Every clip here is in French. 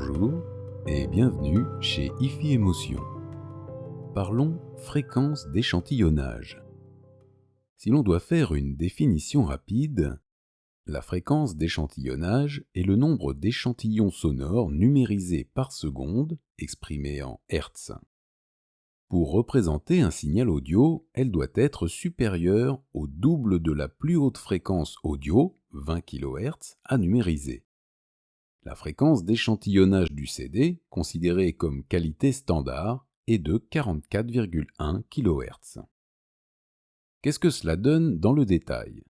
Bonjour et bienvenue chez IFI Émotion. Parlons fréquence d'échantillonnage. Si l'on doit faire une définition rapide, la fréquence d'échantillonnage est le nombre d'échantillons sonores numérisés par seconde, exprimé en Hertz. Pour représenter un signal audio, elle doit être supérieure au double de la plus haute fréquence audio, 20 kHz, à numériser. La fréquence d'échantillonnage du CD, considérée comme qualité standard, est de 44,1 kHz. Qu'est-ce que cela donne dans le détail ?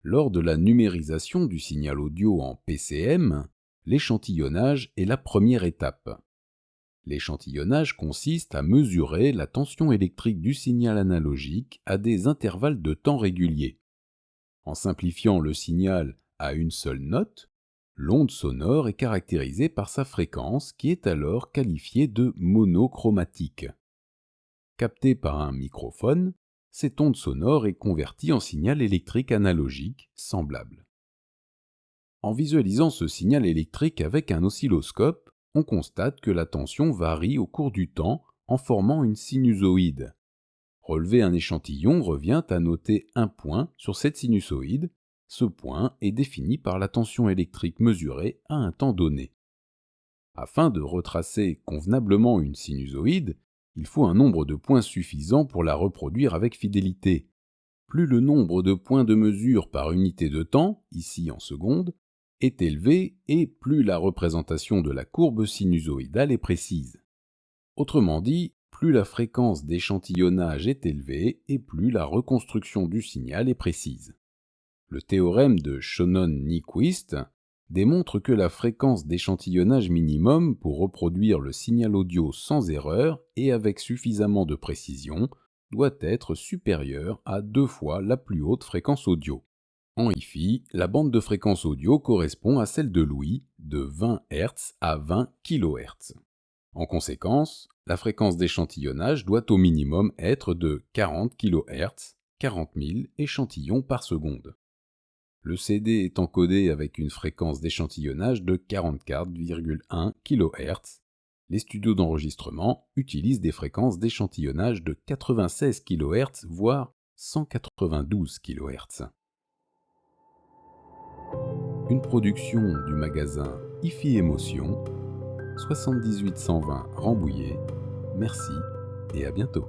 Lors de la numérisation du signal audio en PCM, l'échantillonnage est la première étape. L'échantillonnage consiste à mesurer la tension électrique du signal analogique à des intervalles de temps réguliers. En simplifiant le signal à une seule note, l'onde sonore est caractérisée par sa fréquence qui est alors qualifiée de monochromatique. Captée par un microphone, cette onde sonore est convertie en signal électrique analogique semblable. En visualisant ce signal électrique avec un oscilloscope, on constate que la tension varie au cours du temps en formant une sinusoïde. Relever un échantillon revient à noter un point sur cette sinusoïde. Ce point est défini par la tension électrique mesurée à un temps donné. Afin de retracer convenablement une sinusoïde, il faut un nombre de points suffisant pour la reproduire avec fidélité. Plus le nombre de points de mesure par unité de temps, ici en secondes, est élevé et plus la représentation de la courbe sinusoïdale est précise. Autrement dit, plus la fréquence d'échantillonnage est élevée et plus la reconstruction du signal est précise. Le théorème de Shannon-Nyquist démontre que la fréquence d'échantillonnage minimum pour reproduire le signal audio sans erreur et avec suffisamment de précision doit être supérieure à 2 fois la plus haute fréquence audio. En Hi-Fi, la bande de fréquence audio correspond à celle de l'ouïe, de 20 Hz à 20 kHz. En conséquence, la fréquence d'échantillonnage doit au minimum être de 40 kHz, 40 000 échantillons par seconde. Le CD est encodé avec une fréquence d'échantillonnage de 44,1 kHz. Les studios d'enregistrement utilisent des fréquences d'échantillonnage de 96 kHz, voire 192 kHz. Une production du magasin IFI Émotion, 78 120 Rambouillet. Merci et à bientôt.